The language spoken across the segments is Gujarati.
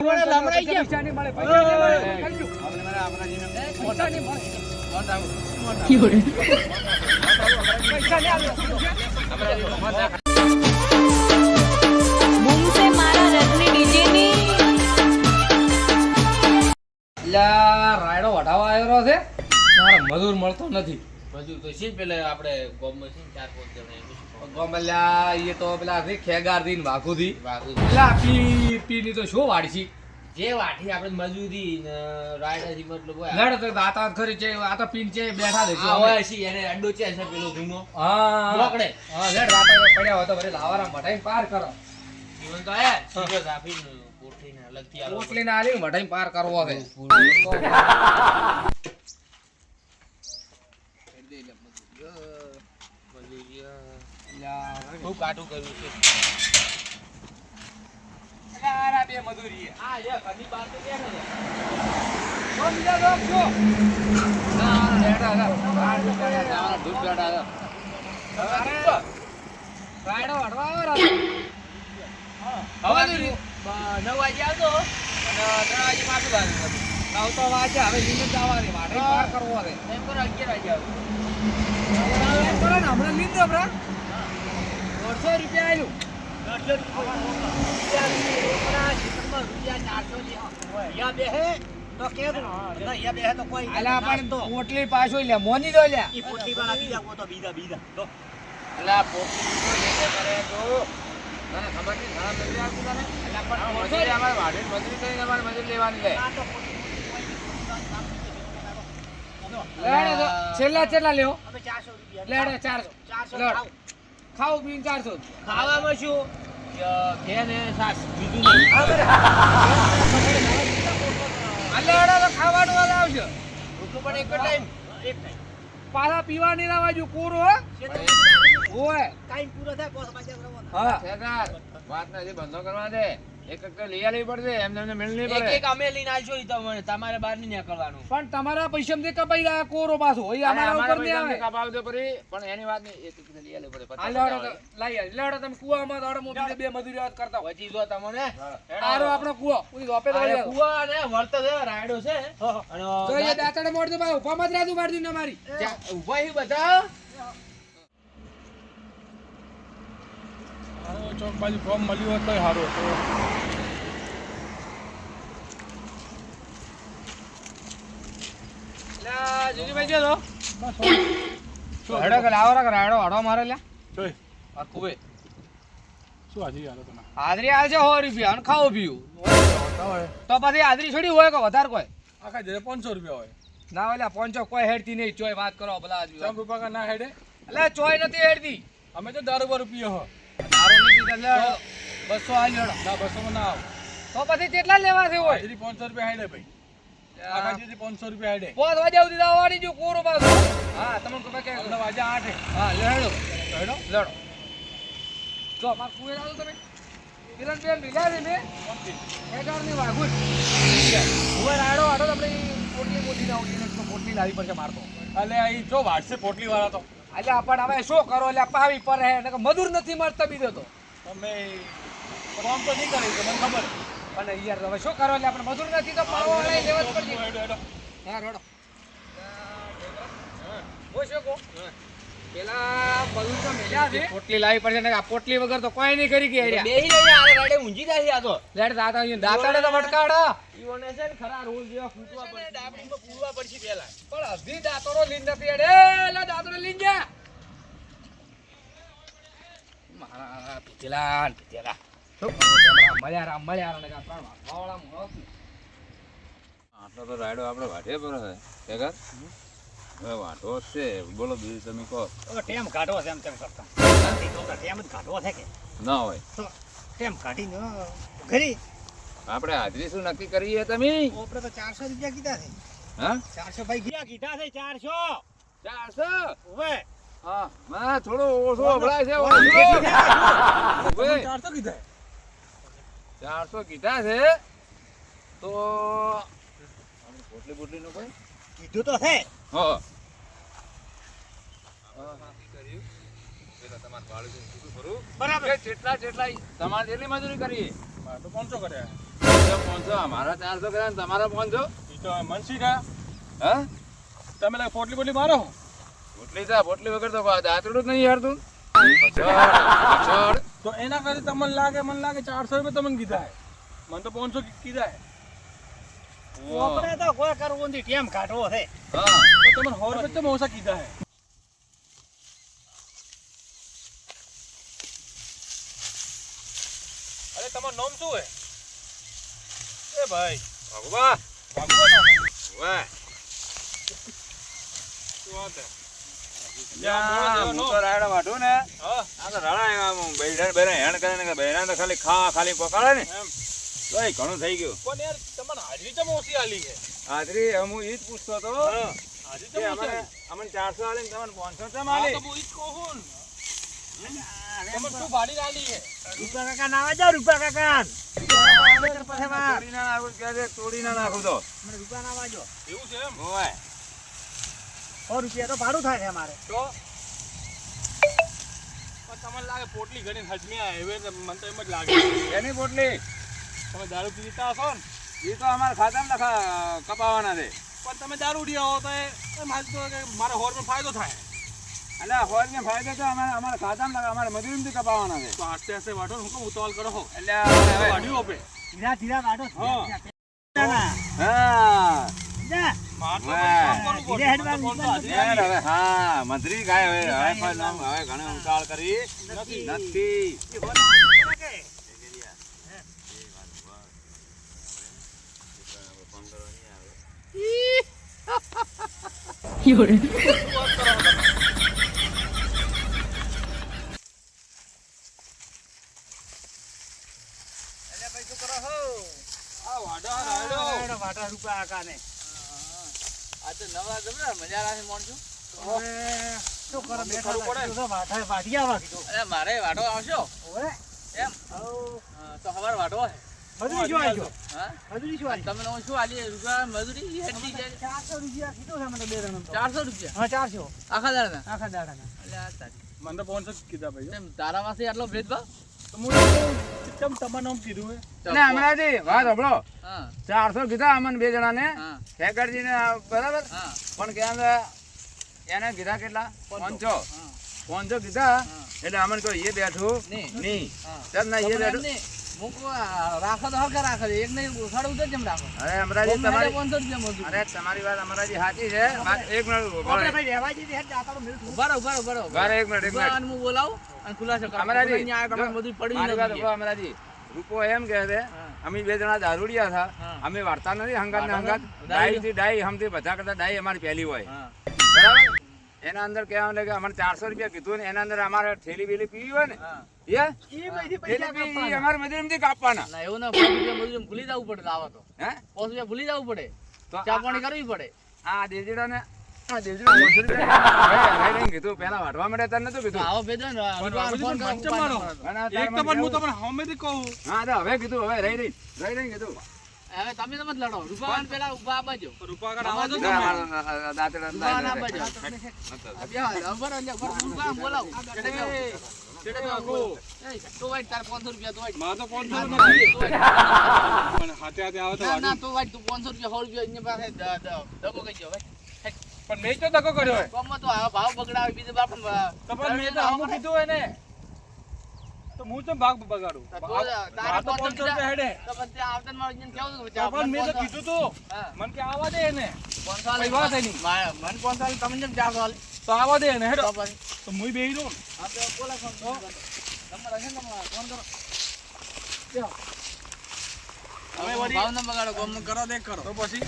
લમડાઈ ગયા પૈસા નહીં મળે પૈસા નહીં મળે આપણે મારા આપણાજીને પૈસા નહીં મળે ફોન આવો પૈસા નહીં આવે આપણાજીનો ફોન નાખ બૂમ સે મારા રત્ની ડીજે ની લા રાયડો વઢાવા આવ્યો છે મારા મજૂર મળતો નથી મજૂર તો છે પેલે આપણે ગોમમાં છે 4-5 જણા ગોમલ્યા એ તો પેલા છે ખેગાર દીન વાઘુદી બાગુ પેલા પી ની તો શું વાડશી જે વાઠી આપણે મજૂરી ને રાયડાથી મતલબ હોય લડ તો દાતા ખરી છે આ તો પીન છે બેઠા છે આ હોય છે એને અડ્ડો છે પેલો જૂનો હા પકડે હા લડ રાતા પડ્યા હોય તો ભલે લાવારા મઢાઈ પાર કરો જીવન તો આયા સીધો આપીને કોઠીને અલગથી આલો પોટલી ના આલી મઢાઈ પાર કરવો છે ખૂબ કાટું કર્યું છે આ બે મજૂરી આ યે કદી બાર તો કે ને ઓ બીજા લોક છો ના લેડા ના દૂધ ગાડા રાયડો વઢવા આવ્યો હવે 9 વાગે આવતો અને 3 વાગે પાછું આવ્યું આવતો વાંચે હવે લીને જવાની મઢાઈ પાર કરવો છે એમ કરો 11 વાગે આવું એમ કરો ને હમણાં લીધો બરા 150 રૂપિયા આલ્યું આલા પણ પોટલી પાછો લે મોની દો લ્યા અલા પોકી કરે તો મને ખબર નહીં ઘણા મજૂરી આવતું તને અલા પણ મજૂરી અમારે વાડે મજૂરી કરીને અમારે મજૂરી લેવાની લે લેડો તો છેલ્લા લેવો લેડો 400 લેડો ખાવ પીને 400 ખાવામાં શું ઘે ને સાસ બીજું નહીં આ લેડો તો ખાવાનું વાળા આવશે ભૂખું પણ એક ટાઈમ પાછા પીવાની ના બાજુ કોરો હો ઓય હા સરદાર વાત ને હજી બંધો કરવા દે એક એક લઈ આલવી પડશે એમને મેળ નહીં પડે એક અમે લઈને આવશો ઈ તમને તમારે બહાર નહીં નીકળવાનું પણ તમારા પૈસામાંથી કપાઈ રહ્યા કોરો પાછો એ અમારા ઉપર નહીં આવે કપાવ દો પરી પણ એની વાત નહીં એક એક લઈ આલવી પડે આ લેડો તો લઈ લેડો તમે કુવામાં દાડો મોટી બે મજૂરી વાત કરતા હોય પછી જો તમને આરો આપણો કુવો ઉઈ રોપે તો આ કુવા ને વર્ત છે રાયડો છે અને તો એ દાતડે મોડ દે ભાઈ ઉપામાં જ રાજુ મારદી ને મારી ઉભા હી બધા ચોક બાજુ ફોર્મ મળ્યું હોત તો સારું હતું લા જીજીભાઈ જો હેડો કે લાવો રા રાડો હડો મારે લ્યા જોઈ આ કુવે શું હાજી યાર તમે હાજરી આવશે 100 રૂપિયા અને ખાવો પીવું તો પછી હાજરી છોડી હોય કે વધારે કોઈ આખા જરે 500 રૂપિયા હોય ના ઓલા પોંચો કોઈ હેડતી નહીં ચોય વાત કરો ભલા આદમી 100 રૂપિયા કા ના હેડે એટલે ચોય નથી હેડતી અમે તો દારૂ બારૂ પીએ હો દારૂ ની પીતા લે 200 આ લેડો ના 200 માં ના આવ તો પછી કેટલા લેવા છે હોય હાજરી 500 રૂપિયા હેડે ભાઈ આખા જેથી 500 રૂપિયા હેડે 5 વાગે સુધી આવવાની જો કોરો પાછો હા તમને ખબર કે અમને વાજે 8 હા લેડો હેડો લેડો જો માર કુવે લાવો તમે કિરણ બેન મિલા દે ને એગાર ની વાગું હવે રાડો આડો આપણે પોટલી મોટી ના ઉડીને તો પોટલી લાવી પડશે મારતો અલે આ જો વાટસે પોટલી વાળા તો એટલે આપણ હવે શું કરો એટલે પાવી પર હે ને મજૂર નથી મળતા બીજો તો તમે કામ તો નહીં કરી તો મને ખબર અને યાર હવે શું કરો એટલે આપણે મજૂર નથી તો પાવો લઈ લેવા જ પડશે હેડો હેડો હા રડો હું શું કહું પેલા મજૂર તો મેલ્યા છે પોટલી લાવી પડશે ને આ પોટલી વગર તો કોઈ નહીં કરી ગયા બેહી રહી આરે રાડે ઊંજી જાય આ તો લેડ દાતા દાતાડે તો વટકાડા ઈઓને છે ને ખરા રોલ જેવા ફૂટવા પડશે ડાબડીમાં પૂરવા પડશે પહેલા પણ અધી દાતરો લીન નથી એડે લા દાતરો લીન જા મારા પિચલા મળ્યા ને કા ત્રણ વાળા મોળો આટલો તો રાયડો આપણે વાઢે પર હે કેગર હવે વાઢો છે બોલો બીજું તમે કહો ટેમ કાઢવો છે એમ તેમ કરતા ટેમ જ કાઢવો છે કે ના હોય ટેમ કાઢીને ઘરી આપણે હાજરી શું નક્કી કરીએ તમે આપણે તો 400 રૂપિયા કીધા છે હા 400 ભાઈ કીધા છે 400 400 ઓવે હા માં થોડો ઓછો હભળાય છે 400 કીધા 400 કીધા છે તો આપણે પોટલી પોટલી નો કોઈ કીધું તો છે હા તમારે ભાડું છે, કીધું ખરું? બરાબર. કે જેટલા તમારે જેટલી મજૂરી કરી મારે તો 500 કર્યા 500 અમારા 400 કર્યા ને તમારા 500 ઈ તો મનસી ગયા હા તમે like પોટલી પોટલી મારો પોટલી વગર તો દાંતડું જ નહીં હારતું પાછળ. તો એના કરતા તમને લાગે મને લાગે 400 રૂપિયા તમને કીધા હે. મને તો 500 કીધા હે. આપણે તો કોઈ કરવું નથી કેમ કાઢવો છે હા તો તમને 100 રૂપિયા તો ઓછા કીધા હે. અરે તમારું નામ શું હે એ ભાઈ ભગવા ભાગવા નામ હે? વાહ શું વાત હે? હું તો રાયડો વાઢું ને હા આ તો રાણા બેડા હેણ કરે ને બેડા તો ખાલી પકડે ને એમ તો એ ઘણું થઈ ગયું. પણ યાર તમને હાજરી ચમ ઓછી આલી છે હાજરી હું ઈ જ પૂછતો હતો હા હાજરી કે ચમ ઓછી અમને આલી? અમને 400 આલે ને તમને 500 ચમ હા આલે? તો હું ઈ જ કહું ને. તમે શું ભાડી આલી છે રૂપા કાકા ના આવજો રૂપા કાકા તોડી ના નાખું કે છે, તોડી ના નાખું તો રૂપા ના આવજો એવું છે એમ ઓય 100 રૂપિયા તો ભાડું થાય છે અમારે તો પણ તમને લાગે પોટલી ઘણી હજમી આવે મને તો એમ જ લાગે એની પોટલી તમે દારૂ પીતા હશો ને એ તો અમારા ખાતામાં કપાવાના છે. પણ તમે દારૂ ઉડ્યા હો તો એ મારે તો કે મારે હોરમાં ફાયદો થાય એટલે હોર ને ફાયદો તો અમારા ખાતામાં અમારા મજૂરીમાંથી કપાવાના છે. તો આસ્તે આસ્તે વાઢો ને હું કેમ ઉતાવળ કરો છો એટલે હવે વાઢ્યું આપે ધીરા ધીરા કાઢો હા. હા મારે તો વાહ. કામ કરવું પડે. ધીરે હેડવા મને તો હાજરી યાર આલી. હવે હા મંત્રી ગાય હવે કોઈ નામ હવે ઘણી ઉતાળ કરી નથી. આ વાઢા રાયડો. વાટા રૂપા કાકા ને આ તો નવા ગમે મજા આવે માણસો. હવે શું કરો બેઠા કરવું પડે. તો વાટા વાઢી આવા કીધું અરે મારે વાઢો આવશો ઓવે એમ તો હવાર વાઢો હે મજૂરી શું આલજો હા મજૂરી શું આલજો તમને હું શું આલી રૂપિયા મજૂરી હેડી જાય 400 રૂપિયા કીધું છે મને બે જણ 400 રૂપિયા હા 400 આખા દાડા આખા દાડાના એટલે આ તારી મને તો 500 કીધા ભાઈ એમ તારા પાસે આટલો ભેદભાવ તો હું કેમ તમારું નામ કીધું હે ને હમણાંથી વાત સાંભળો હા 400 કીધા અમને બે જણાને હા શેખરજીને બરાબર હા પણ કે એને કીધા કેટલા 500 હા 500 કીધા હા. એટલે અમને કહ્યું એ બેઠું નહીં. નહીં હા ચાલ ના એ બેઠું રાખો તો હરખા રાખો છે એક નહીં સાડું ઉતર જેમ રાખો અરે અમરાજી તમારી 500 રૂપિયા મજૂરી અરે તમારી વાત અમરાજી સાચી છે એક મિનિટ ઉભા આપણે રહો. ભાઈ રહેવા દીધી હેડ જાતાનો મિલ ઉભા રહો ઉભા રહો ઉભા રહો ઉભા રહો, એક મિનિટ એક મિનિટ હું બોલાવું અને ખુલાસો કરો અમરાજી અહીંયા આ તમારી મજૂરી પડી મારી વાત નથી ઉભા અમરાજી રૂપો એમ કહે છે હા. અમે બે જણા દારૂડિયા હતા હા. અમે વાર્તા નથી હંગાત ને વાર્તા હંગાત નથી. ડાઈ થી ડાઈ હમથી બધા કરતા ડાઈ અમારી પહેલી હોય હા બરાબર એના અંદર કહેવાનું કે અમારે 400 રૂપિયા કીધું ને એના અંદર અમારે થેલી બેલી પીવી હોય ને હા એ ઈ બધી થેલી પૈસા પી અમારે મજૂરીમાંથી કાપવાના ના એવું ના 5 રૂપિયા મજૂરી ભૂલી જવું પડે લાવો તો હે 5 રૂપિયા ભૂલી જવું પડે તો ચા પાણી કરવી પડે આ દેજડા ને આ દેજડા 500 રૂપિયા લઈને કીધું પહેલા વાટવા માટે તને નતું તો કીધું આવો ભેદો ને બાબુજી ફોન પણ કરો મંચમ મારો. અને આ એક તો પણ હું તમને હમેથી કહું હા તો હવે કીધું હવે રહી કીધું હવે તમે તમે જ લડો રૂપાવાન પેલા ઉભા આપજો રૂપા કાકા આવા દો ના, તમે. આ દાંતડા રૂપાવાન દાંતડા. આપજો ઉભા રહો રૂપાવાન બોલાવો ચડે જાઓ. ચડે જાઓ. એ તો વાઈટ તાર 500 રૂપિયા તો વાઈટ મારે તો 500 ના, નથી. તો વાઈટ. પણ હાથે હાથે આવે તો ના ના વાઢું. તો વાઈટ તું 500 રૂપિયા 100 રૂપિયા એની પાસે દગો કહી દો ભાઈ પણ મેં તો ધક્કો કર્યો હોય. કોમમાં તો આ ભાવ બગડાવે બીજે બાપ તો પણ મેં તો આવું કીધું હોય ને તો હું તો ભાગ બગાડું તારા આ તો 500 રૂપિયા હેડે. તો પણ ત્યાં આવતા મારું ઇન્જિન કેવું તો પણ મેં તો કીધું તું હા મને કે આવા દે ને 500 કઈ વાત હે નહીં. મને 500 તમે જેમ 400 હાલ તો આવા દે ને હેડો તો પછી તો હું બેહી રહું ને. આ તો બોલા ફોન કરો નંબર હશે ને તમારો ફોન કરો હવે હવે વળી- ભાવ ન બગાડો કોમ કરો દેખ કરો તો પછી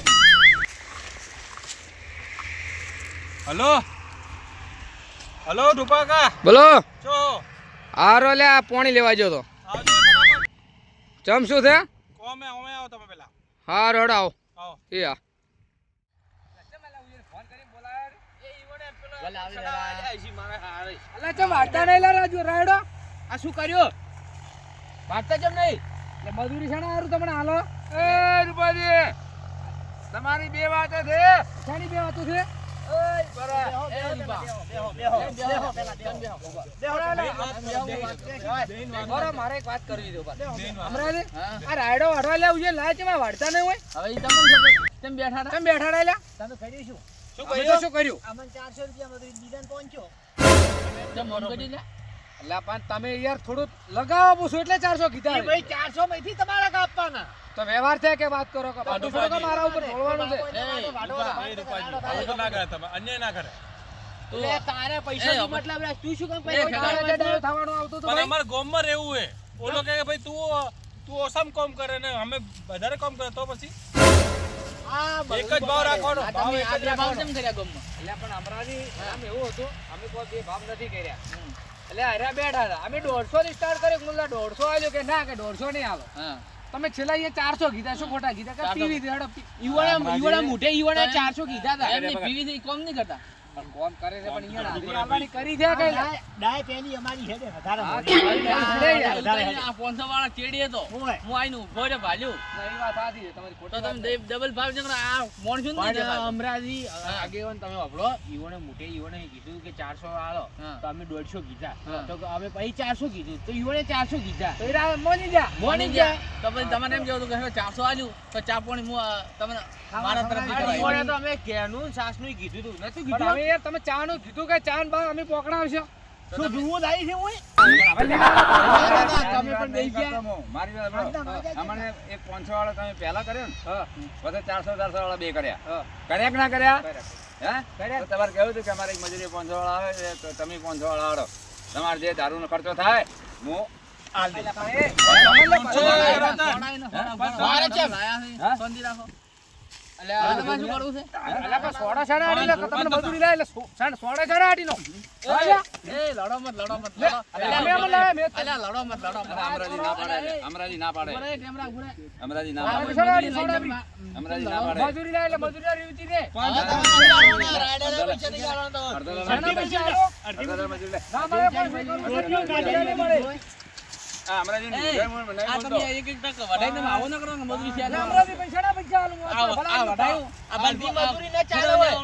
હલો હલો રૂપા કા બોલો ચો આરો લે આ પાણી લેવા જો તો આવજો ફટાફટ ચમ શું છે કોમે ઓમે આવો તમે પેલા હા રોડ આવો આવો એ આ ભલે આવી રહ્યા અલા ચમ વાર્તા નહીં લા રાજુ રાયડો આ શું કર્યો વાર્તા ચમ નહીં એટલે મજૂરી છે ને હારું તમને હાલો એ રૂપાજી તમારી બે વાતો છે શાની બે વાતો છે બરાબર, મારે એક વાત કરવી છે ઉભા. અમરાજી, આ રાયડો વાઢવા લે ઉજે લાય છે વાઢતા નહીં હોય હવે ઈ તમને ખબર તેમ બેઠા હતા કેમ બેઠા રહ્યા તમે કર્યું શું? અમે તો શું કર્યું અમને 400 રૂપિયા મજૂરી દીધા ને પહોંચ્યો. તેમ મોન કરી લે એટલે પણ તમે યાર થોડું લગાવો પૂછો એટલે 400 કીધા એ ભાઈ 400 માંથી તમારા કાપવાના. તો વ્યવહાર છે કે વાત કરો કે બધું થોડું કે મારા ઉપર ઢોળવાનું છે એટલે તારે પૈસાનો મતલબ રે, તું શું કામ એ પૈસા તારે જે ડાયો થવાનું આવતું હતું પણ ભાઈ. અમારા ગામમાં રહેવું હે ઓલો કહે કે ભાઈ તું ઓછામ કામ કરે ને અમે વધારે કામ કરે તો પછી આ એક જ ભાવ રાખવાનો આ ભાવ તમે એક આ જ બે ભાવ રાખવાનો. કેમ કર્યા ગમમાં એટલે પણ અમરાજી આમ એવું હતું અમે કોઈ બે ભાવ નથી કર્યા એટલે હાર્યા બેઠા હતા અમે 150 થી સ્ટાર્ટ કર્યો મુલ્લા 150 આવ્યો કે ના કે 150 નહીં આલો હા તમે છેલ્લા અહીંયા 400 કીધા શું ખોટા કીધા કે પીવી દે હેડો ઈવડા મોઢે ઈવડા 400 કીધા હતા એમને પીવી થી કોમ નહીં કરતા પણ કોમ કરે છે પણ અહીંયા હાજરી આવવાની કરી છે કે ડાય પેલી અમારી હેડે વધારે હા, હોય. તમારી આ 500 વાળા ચેડી હતો હોય. હું આઈને ઉભો છે ભાલ્યું એ વાત સાચી છે તમારી તો ખોટી તમે વાત ડબલ ભાવ જંગરા આ મોણશું નહીં પણ દેખાતું. અમરાજી આગેવાન તમે વાપરો ઈવોને મોટે ઈવોને કીધું કે 400 આલો હા. તો અમે 150 કીધા હા. તો અમે પછી 400 કીધું તો ઈવોને 400 કીધા તો એ રા- મોની જા મોની ગયા તો પછી તમારે એમ કેવું હતું કે હવે 400 આલ્યું તો ચા પાણી હું તમને મારા તરફથી અને કરાવી. ઈવોને તો અમે કેનું સાસનું કીધું તું નતું પણ કીધું હવે યાર તમે ચા નું કીધું કે ચા બા અમે પોકડાવશો શું જુઓ લાવી છે હું તમે પણ દઈ ગયા મારી વાત સાંભળો. અમને એક 500 વાળો તમે પહેલા કર્યો ને હા પછી 400 વાળા બે કર્યા હા કર્યા કે ના કર્યા કર્યા. હે તો તમારે કેવું હતું કે અમારે એક મજૂરી 500 વાળા આવે છે તો તમે 500 વાળા આડો તમારે જે દારૂનો ખર્ચો થાય હું મારે છે લાયા છે શાંતિ રાખો એટલે આ તમારે શું કરવું છે એટલે પણ સોડા સાડા આડી લે તમને મજૂરી લાય એટલે સોડા સાડા આડી નો એ લડો મત લડો મત લે, લડો એટલે અમે આમાં લાયા, મેં તો- અલ્યા લડો મત લડો મત અમરાજી ના પાડે એટલે. અમરાજી ના પાડે ઉભો રહે, કેમેરા ઉભો રહે. અમરાજી ના આ પાડે સોડા આડી, સોડા આડી. અમરાજી ના પાડે મજૂરી લાય એટલે મજૂરી ના રીવતી દે હવે તમારે આવવાના, રાયડાના પૈસા નહીં આવવાના તો. અડધો શાના પૈસા આલો? અડધો મજૂરી લે ના મળે પણ મજૂરી નહીં મળે. આ અમરાજીની એ, વિજય મને નહીં આ બોલતો. તમે એક એક ટકા વધારીને તમે આવો ન કરો ને મજૂરી છે. ના મળે પૈસા ના પૈસા આલું. આ વધાર્યું. આ બધી મજૂરી ન ચાલે હોય.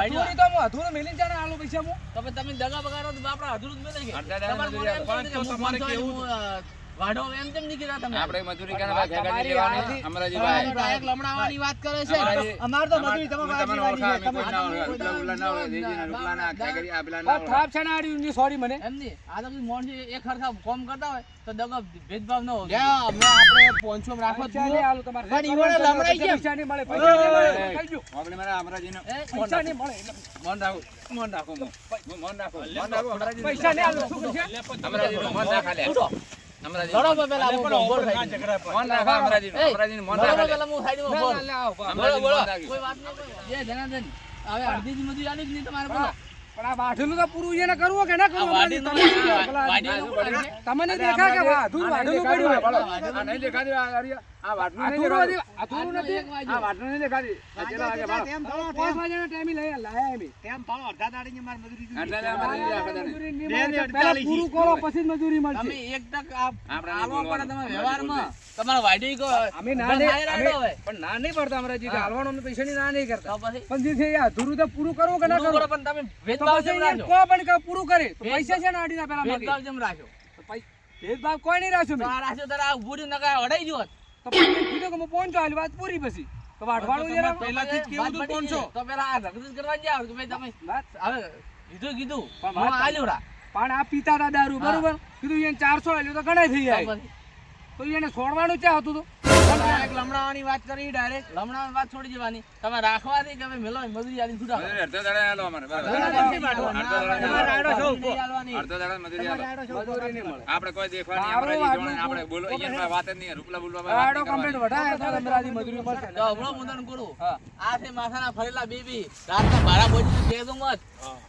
મજૂરી તો હું અધૂરું મેલીને જાણે આલું પૈસા હું. તો પછી તમે દગા બગાડો તો આપણા અધૂરું જ મેલે કે. અડધા દાડા તમારે મજૂરી મને એમ આપો. કહી દે કે હું 500 હું, વાઢો એમ કેમ નહીં કીધા તમે? આપણે મજૂરી ક્યાં વાત ભેગા તમારી લેવાની આથી- અમરાજી તમારે ભાઈ ડાયરેક્ટ લમણાવાની વાત કરે છે. અમારે તો મજૂરી તમારે તમને ઓળખાય, અમે કોઈ ના ઓળખાય. તમે- ઉડલા ઉડલા ના ઓળખાય. દેજીના રૂપલા ના, ખેગરી આ પેલા ના વાત ઓળખાય. ખરાબ છે ને આડી ઊંધી, sorry મને. એમ નહીં. આ તો બધું માણસો એક હરખા કોમ કરતા હોય તો દગો ભેદભાવ ન હોવો જોઈએ. જ્યાં અમે આપણે 500 રાખો પૈસા નહીં આલું તમારે. પણ ઈવોને લમડાઈ ગયા. પૈસા નહીં મળે, પૈસા નહીં મળે. એ, કહી દો. આપણે મારા અમરાજીનો પૈસા નહીં મળે એટલે મન રાખો, મન રાખો, મન રાખો, મન રાખો, અમરાજીનું. પૈસા નહીં આલું, શું કરશે? અમરાજીનું મન રાખા લે. અમરાજીનું લડો પણ પેલા હું બોલ થાય છે. મન રાખા, અમરાજીનું. એ, અમરાજીનું મન લડો રાખા લે. પેલા હું સાઈડમાં ના, બોલ. ના, લે, આવો, ભાઈ. અમરાજીનું બોલો, મન રાખ્યું. કોઈ વાત નહીં કોઈ. જે જનાર્દન, હવે અડધી જ મજૂરી આલી જ નહીં તમારે બોલો. પણ આ વાઢીનું તો પૂરું એને કરવું કે ના આ કરવું? વાડીનું તમને વાડીનું વાઢીનું પડ્યું છે. તમને દેખાય કે વાઢું વાઢીનું પડ્યું હોય? આ નહીં દેખાતી, આ અરિયા, આ વાટલું નહીં અધૂરું દેખાતું. નથી, અધૂરું નથી. એક વાગ્યો. આ વાટલું નહીં દેખાતી. આ ચેલા વાગે ભાવ. તેમ ફાળો, 5 વાગ્યાના ટાઈમે લઈ લાયા એમ. તેમ ફાળો, અડધા દાડીની મારી મજૂરી જોઈએ. આટલા દાડા મજૂરી આપે તને. મજૂરી નહીં બે ને મળે, પહેલા 48 પૂરું કરો પછી જ મજૂરી તમે મળશે. એક ટક આ આપણે નહીં આલવા પડે બોલવાનું. તમારા આપણે વ્યવહારમાં. તમારા વાડી કો અમે ના ઉભા નહીં- થાય રાડો અમે- હોય. પણ ના નહીં પડતા અમરાજી કે હાલવાનું અમે પૈસાની ના નહીં કરતા. તો પછી પણ જે છે એ અધૂરું તો પૂરું કરવું કે ના પૂરું કરવું? કરો પણ તમે તો ભેદભાવ પછી જેમ એને રાખજો. કહો પણ કે પૂરું કરે તો પૈસા છે ને આડીના પેલા માંગે. ભેદભાવ જેમ રાખજો. તો ભેદભાવ કોઈ નહીં રાખ્યો તો મેં. આ રાખજો તારે આ ઉભું રહ્યું નકર આ વડાઈ ગયો હોત. તો પછી મેં કીધું કે હું પહોંચો હાલ વાત પૂરી પછી તો વાઢવાનું જરા પહેલાથી જ કેવું હતું પહોંચો. તો પેલા આ રગડું જ કરવા જ જાવ કે ભાઈ તમે હવે કીધું પણ હું વાત આલ્યું રા. પણ આ પીતા હતા દારૂ હા. બરોબર કીધું એને 400 આલ્યું તો ઘણા થઈ તો જાય પછી તો એને છોડવાનું ક્યાં હતું તો ડાયરેક્ટ લમણાવાની વાત કરી ડાયરેક્ટ લમણાની વાત છોડી દેવાની. તમે રાખવાથી કે ભાઈ મેલો મજૂરી આલી છૂટા. મજૂરી અડધો દાડા આલો અમારે. બરાબર. અડધો દાડા મજૂરી આલો. મજૂરી નહીં મળે આપણે કોઈ દેખવા નહીં, મારું અમરાજી વાતનું જોડે આપણે બોલો અહીંયા વાત જ નહીં, રૂપલા બોલવા વાત આડો નહીં કમ્પ્લીટ કરવાની. વઢાય તો અમરાજી મજૂરી મળશે તો હમણાં હું તને કરું. હા. આ છે માથાના ફરેલા બેબી રાતના ભાડા બોજી દેજો મત.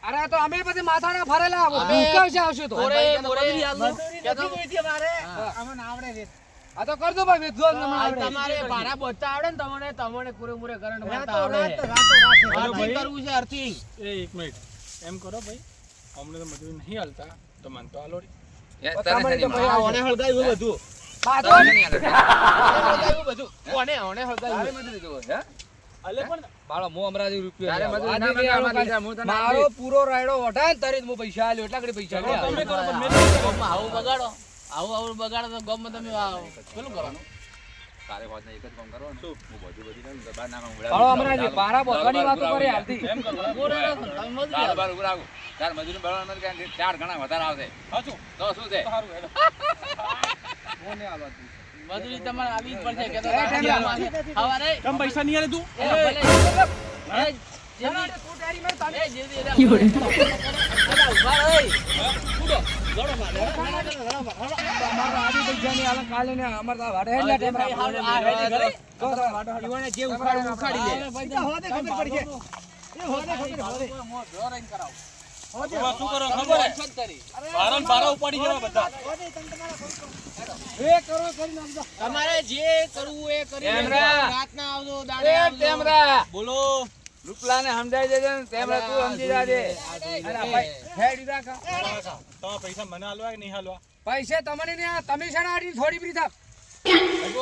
અરે તો અમે પછી માથાના ફરેલા અમે- ભૂકાવશે આવશે તો મોરે મજૂરી આલું. મજૂરી કે તો નથી જોઈતી અમારે. હા. અમને આવડે છે. આ તો કરજો ભાઈ વેચજો જ તમને આ આવડે. તમારે ભાડા બોચતા આવડે ને તમને પૂરેપૂરે કરંટ મારતા રાતો આવડે રાત રાખે. અર્થિંગ કરવું છે અર્થિંગ એક મિનિટ એમ કરો ભાઈ અમને તો મજૂરી નહીં હાલતા તો મન તો આલોડી એ તને શેની તો મળે? ભાઈ ઓને હળગાવ્યું બધું બાજુ તને શેની હાલે? હળગાવ્યું બધું ઓને તારે હળગાવ્યું મજૂરી જોવો છે, હે? અલે પણ બાળો હું અમરાજી રૂપિયો તારે લઈ આવું. મજૂરી આજે ના લઈ આવું મારી કાલ. હું તને મારો આપીશ. પૂરો રાયડો વટાય ને તારે જ હું પૈસા આલ્યો એટલા ઘડી પૈસા લઈ તમે આવું. કરો પણ મેં નહીં કર્યું. આવું બગાડો આવું બગાડો તો ગામમાં તમે પેલું કરવાનું તારે વાતને એક જ કામ કરવાનું. શું? હું બધું કરું ને તો બહાર નાખવાનું. બાળો અમરાજી પારા બોધવાની વાતો કરે હાલથી. એમ કરવાનું. ઉભો રહેલો છો ને, તમે મજૂરી તારે આપો. બાર ઉભું રાખું. તાર મજૂરી બળવાનું નથી કારણ કે 4 ગણા વધારે આવશે. સાચું? તો શું છે? તો સારું, હેલો. મજૂરી તમારે આવી જ પડશે કે તો એ ટાઈમ સવારે કેમ પૈસા નહીં આલે તું? એ ભલે. એ જેવી- એ જેવી એટલે ઉભા રહો. ઉડો. ગળો મારે. અમારા આજે પૈસા નહીં આલે કાલે ને અમારે તો આ વાડે હેડલા ટાઈમ ભાઈ, રાખવાનો. આ હેડી ઘરે. તો તો વાડો હેડો. ઈવોને જે ઉખાડવું ઉખાડી લે. એમાં શું કરો ખબર હે? બારા ને બારા ઉપાડી જવા બધા. તમારે જે કરવું એ કરી કેમ લેજો. રા? રાતના આવજો દાડે એ આવજો. ટેમરા બોલો. રૂપલાને સમજાઈ દેજે ને ટેમરા તું સમજી જાજે. અરે ભાઈ હેડી રાખા. તમારા પૈસા મને હાલવા કે નહીં હાલવા? પૈસે તમને ને આ તમે છે ને આડી થોડી બરી થાપ.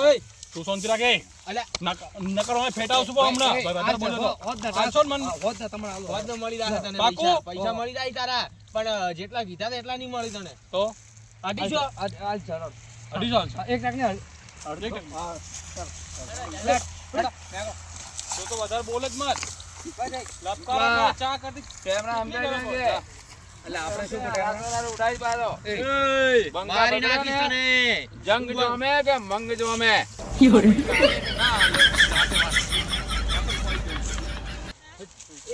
ઓય, તું શાંતિ રાખે. અલ્યા નકર અમે ફેટાવશું પણ હમણાં. ભાઈ વધારે બોલે તો. હાલશો ને મને? હોદ દે તમને આલો. હોદ ને મળી જાય તને પાકું? પૈસા. પૈસા મળી જાય તારા પણ જેટલા કીધા હતા એટલા નહીં મળી તને તો અઢીસો આજ ચાલો. 250 હાલશે. એક લાખ ને અડધી કલાક. હેડો. તો વધારે બોલે જ મત. ભાઈ લપકારા ચા કરતી. ટેમરા સમજાઈ દેજે. એટલે આપણે શું કરે તારે ઉડાઈ પાડો. બંગા મારી બગડ્યો નાખીશ ને? તને જંગ જોમે કે મંગ જોમે?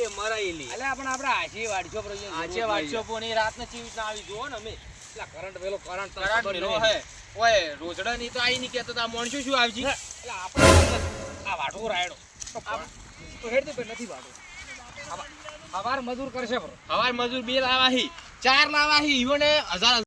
એ મરાયેલી એટલે આપણે આજી વાડજો પર આજે વાંચો પોની રાતને ચીવી ના આવી જુઓ ને અમે કરંટ વેલો કરંટ કરાટ મેલો હે ઓય રોજડા ની તો આઈ ની કેતો તા મોણસો શું આવજી એટલે આપણે આ વાડો રાયડો તો હેડ દે નથી વાડો હવાર મજૂર કરશે બરો હવાર મજૂર બે લાવાહી ચાર લાવાહી ઈવોને 1000